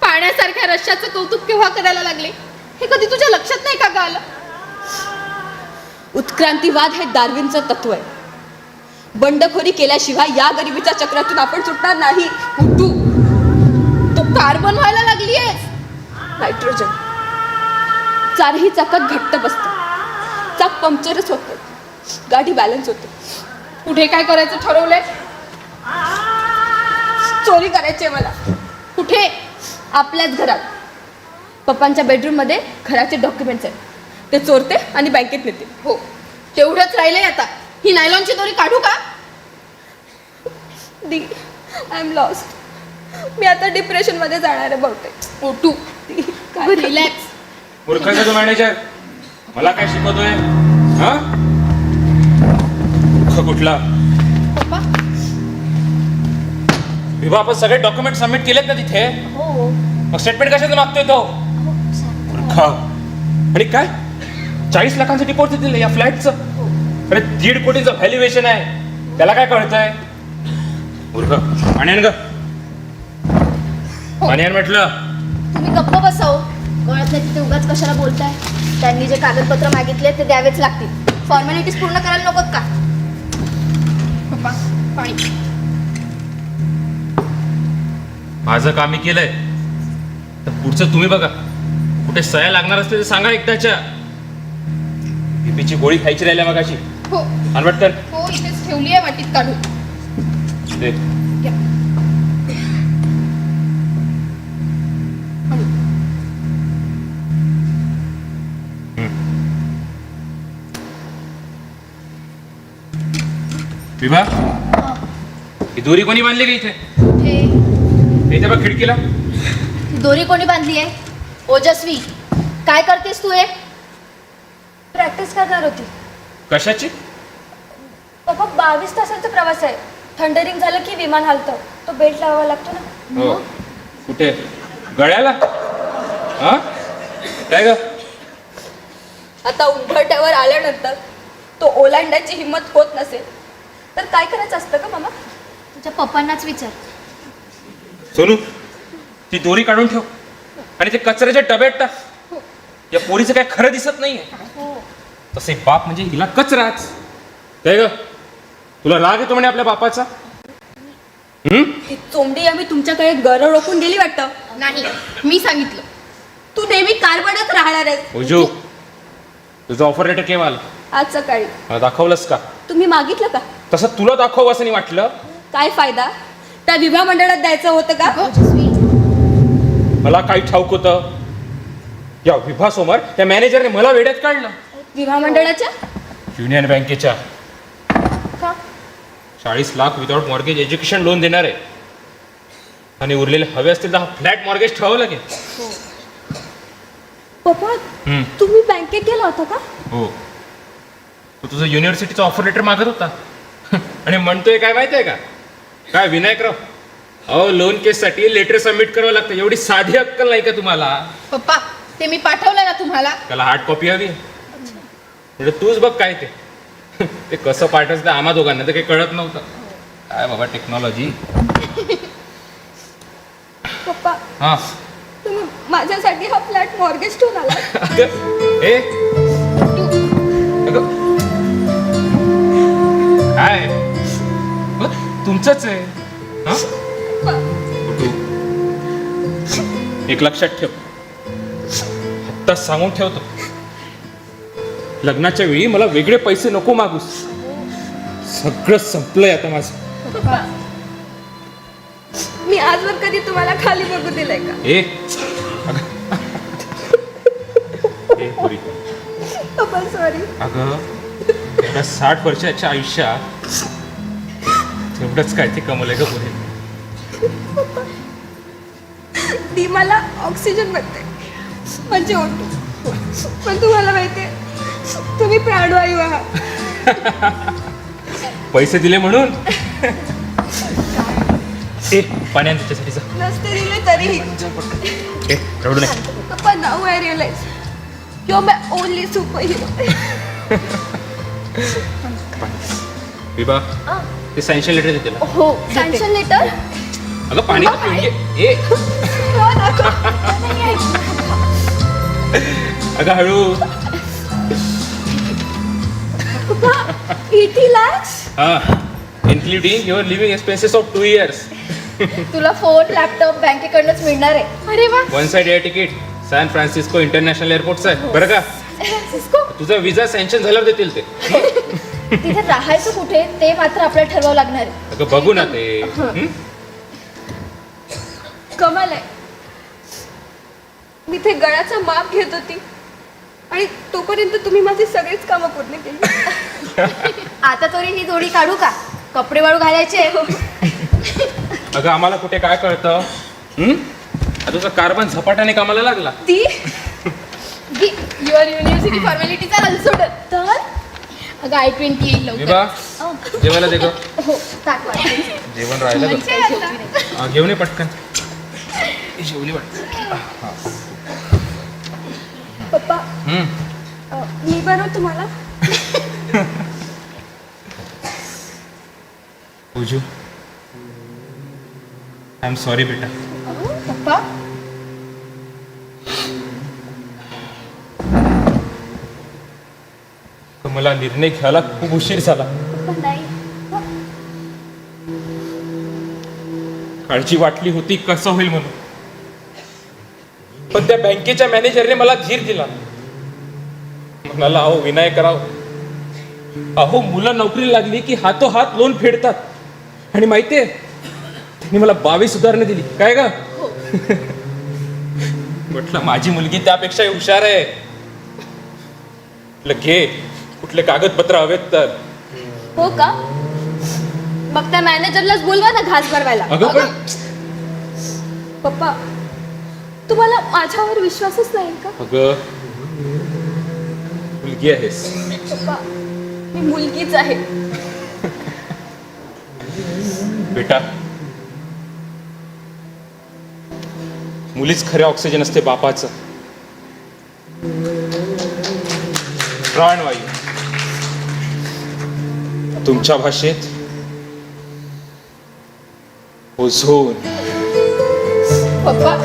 S3: पाण्यासारख्या रश्श्याचं कौतुक केव्हा करायला लागले हे कधी तुझ्या लक्षात नाही का ग आलं.
S2: उत्क्रांतीवाद हे डार्विनचं तत्व आहे. बंडखोरी केल्याशिवाय या गरिबीच्या चक्रातून आपण सुटणार नाही.
S3: तू तू कार्बन व्हायला लागलीयस.
S2: नायट्रोजन. चारही चाकात घट्ट बसतं. चाक पंक्चरच होतं. गाडी बॅलन्स होते.
S3: पुढे काय करायचं ठरवलंय.
S2: चोरी करायची आहे मला.
S3: कुठे.
S2: आपल्याच घरात. पप्पांच्या बेडरूममध्ये घराचे डॉक्युमेंट्स आहेत. ते चोरते आणि बँकेत नेते.
S3: हो तेवढंच राहिलंय आता. ही नायलॉनची दोरी काढू का.
S2: दी आय एम लॉस्ट. मी आता डिप्रेशनमध्ये जाणार आहे बहुतेक.
S3: ओटू
S2: काय
S3: रिलॅक्स.
S4: मूर्खाचा तो मॅनेजर मला काय शिकवतोय. हा मूर्ख कुठला.
S3: पप्पा
S4: विभा आपण सगळे डॉक्युमेंट सबमिट केलेत ना तिथे.
S5: हो
S4: मग स्टेटमेंट कशाचं मागतोय तो. मूर्ख. आणि काय 40 लाखांचं डिपॉझिट दिलं या फ्लॅटचं. अरे 1.5 कोटीचं व्हॅल्युएशन आहे. त्याला काय कळतंय. मूर्ख. आणि ग आणि म्हटलं
S5: तुम्ही गप्प बसाव. कळत नाही तिथे उगाच कशाला बोलताय. त्यांनी जे कागदपत्र मागितले ते द्यावेच लागतील. फॉर्मॅलिटीज पूर्ण करायला नकोत का.
S3: पप्पा पाणी.
S4: माझं काम मी केलंय तर पुढचं तुम्ही बघा. कुठे सह्या लागणार असते तर सांगा एकदाच्या. बीपीची गोळी खायची राहिल्या मगाशी.
S3: हो
S4: अनवटकर
S3: हो इथेच ठेवली आहे वाटीत काढून.
S4: दे.
S3: घ्या.
S4: विभा ही दोरी कोणी बांधली का इथे.
S5: हे
S4: इथे बघ खिडकीला.
S5: ही दोरी कोणी बांधली आहे. ओजस्वी काय करतेस तू हे.
S2: प्रॅक्टिस करणार होती.
S4: कशाची.
S2: पप्पा 22 तासांचा प्रवास आहे. थंडरिंग झालं की विमान हलतं. तो बेल्ट लावावा लागतो ना.
S4: हो कुठे गळ्याला. हा काय ग.
S2: आता उंबरठ्यावर आल्यानंतर तो ओलांडायची हिंमत होत नसेल तर काय करायचं असतं का मामा.
S5: तुझ्या पप्पांनाच विचार.
S4: सोनू ती दोरी काढून ठेव आणि ते कचऱ्याच्या डब्यात टाक. या पोरीचं काय खरं दिसत नाहीये. तसे बाप म्हणजे हिला कचराच. काय ग तुला राग येतो म्हणे आपल्या बापाचा.
S2: ही चोंबडी आम्ही तुमच्याकडे गरळ रोखून गेली वाटतं.
S3: नाही मी सांगितलं.
S2: तू नेहमी कारवाड्यात राहणार आहेस.
S4: ओजू तुझं ऑफर लेटर केव्हा आलं.
S2: आज सकाळी.
S4: मला दाखवलंस का.
S2: तुम्ही मागितलं का.
S4: तसं तुला दाखव असं नाही वाटलं.
S2: काय फायदा. त्या विवाह मंडळात द्यायचं होतं का.
S5: ओजस्वी
S4: मला काही ठाऊक होतं. या विभासमोर त्या मॅनेजरने मला वेड्यात काढलं.
S2: विवाह मंडळाच्या.
S4: युनियन बँकेच्या
S2: का.
S4: 40 lakh without mortgage education loan देणार आहे. आणि उरलेले हवे असतील तर हा फ्लॅट मॉर्गेज ठेवावं लागेल.
S2: पप्पा
S4: हम्म.
S2: तुम्ही बँकेत गेला होता का.
S4: हो तू तुझं युनिव्हर्सिटीचं ऑफर लेटर मागत होता. आणि म्हणतोय काय माहिती आहे का. काय विनायकराव अहो लोन केससाठी लेटर सबमिट करावं लागतं. एवढी साधी अक्कल नाही का तुम्हाला.
S3: पप्पा ते मी पाठवलं ना तुम्हाला.
S4: त्याला हार्ड कॉपी हवी. म्हणजे तूच बघ काय ते. ते कसं पाठवायचं आम्हा दोघांना तर काही कळत नव्हतं. काय बाबा टेक्नॉलॉजी.
S2: पप्पा
S4: हा
S2: तुम्ही माझ्यासाठी हा फ्लॅट मॉर्गेज ठेवून आला.
S4: अगं ए अगं काय तुमचंच आहे हा? कुठू एक लक्षात ठेव, आत्ता सांगून ठेवतो, लग्नाच्या वेळी मला वेगळे पैसे नको मागूस. सगळं संपलंय आता माझं.
S2: मी आजवर कधी तुम्हाला खाली बघू दिलंय का?
S4: ए ए पोरी,
S2: पप्पा सॉरी.
S4: अगं एवढ्या 60 वर्षाच्या आयुष्यात तेवढंच काय ते कमवलंय का पुढे.
S2: ती मला ऑक्सिजन बनते म्हणजे ओटू, पण तुम्हाला माहितीये तुम्ही प्राणवायू आहात.
S4: पैसे दिले म्हणून ए पाण्यात त्याच्यासाठी जा.
S2: नसते दिले तरीही.
S4: ए रडू नये.
S2: पप्पा now I realize you are my only superhero.
S4: Vibha ते सँक्शन लेटर देते ना.
S2: हो सँक्शन लेटर.
S4: अगं पाणी तर पिऊन घे. ए अगं हळू.
S2: 80 lakhs.
S4: हा including your living expenses of 2 years.
S5: तुला फोन लॅपटॉप बँकेकडनंच मिळणार आहे.
S3: अरे वा.
S4: One side air ticket San Francisco international एअरपोर्टचं आहे बरं का. तुझा विजा सँक्शन झाल्यावर देतील ते.
S5: तिथे राहायचं कुठे ते मात्र आपल्याला ठरवावं लागणार आहे.
S4: अगं बघू ना ते.
S2: कमाल आहे. मी ते गळ्याचं माप घेत होती आणि तोपर्यंत तुम्ही माझी सगळीच कामं पूर्ण केली.
S5: आता तरी ही जोडी काढू का? कपडे वाळू घालायचे.
S4: अगं आम्हाला कुठे काय कळतं. तुझा कार्बन झपाट्याने कामाला लागला.
S2: ती
S3: युअर युनिव्हर्सिटी फॉर्मॅलिटीचा अनसोड तर अगं I-20 येईल
S4: विभा
S3: लवकर.
S4: जेवायला दे ग.
S5: हो ताट वाढ.
S4: जेवण राहिलं
S3: म्हणजे
S4: ग.
S3: आता.
S4: घेऊन ये पटकन. जेवली वाटत.
S2: पप्पा मी बनव तुम्हाला.
S4: पूजू आय एम सॉरी बेटा.
S3: पप्पा
S4: मला निर्णय घ्यायला खूप उशीर झाला.
S2: पप्पा नाही.
S4: काळजी वाटली होती कसं होईल म्हणून, पण त्या बँकेच्या मॅनेजरने मला धीर दिला. म्हणाला अहो विनायक राव, अहो मुलं नोकरीला लागली की हातोहात लोन फेडतात. आणि माहितीये त्यांनी मला 22 उदाहरणं दिली. काय का म्हटलं माझी मुलगी त्यापेक्षा हुशार आहे. म्हटलं घे कुठले कागदपत्र हवेत तर.
S2: हो का? मग त्या मॅनेजरलाच बोलवा ना घास भरवायला.
S4: अगं पण
S2: पप्पा तुम्हाला माझ्यावर विश्वासच नाही का?
S4: अगं मुलगी आहेस.
S2: पप्पा मी मुलगीच आहे.
S4: बेटा मुलीच खरे ऑक्सिजन असते बापाचं. प्राणवायू तुमच्या भाषेत ओझोन.
S3: पप्पा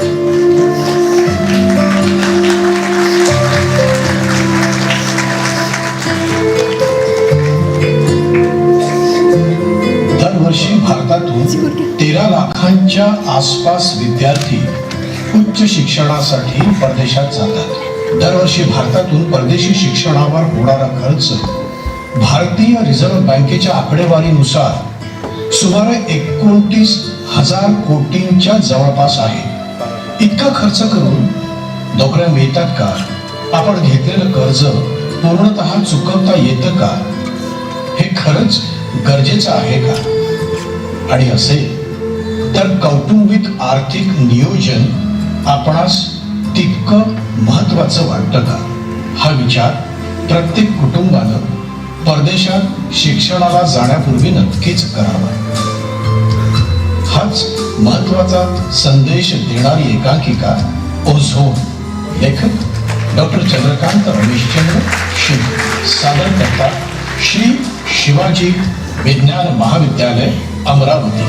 S1: दरवर्षी भारतातून 13 लाखांच्या आसपास विद्यार्थी उच्च शिक्षणासाठी परदेशात जातात. दरवर्षी भारतातून परदेशी शिक्षणावर होणारा खर्च भारतीय रिझर्व्ह बँकेच्या आकडेवारीनुसार सुमारे 29,000 कोटींच्या जवळपास आहे. इतका खर्च करून नोकऱ्या मिळतात का? आपण घेतलेलं कर्ज पूर्णतः चुकवता येतं का? हे खरंच गरजेचं आहे का? आणि असेल तर कौटुंबिक आर्थिक नियोजन आपणास तितकं महत्वाचं वाटतं का? हा विचार प्रत्येक कुटुंबानं परदेशात शिक्षणाला जाण्यापूर्वी नक्कीच करावा. हाच महत्वाचा संदेश देणारी एकांकिका ओझोन. लेखक डॉक्टर चंद्रकांत रमेशचंद्र शिंदे. सादर करता श्री शिवाजी विज्ञान महाविद्यालय अमरावती.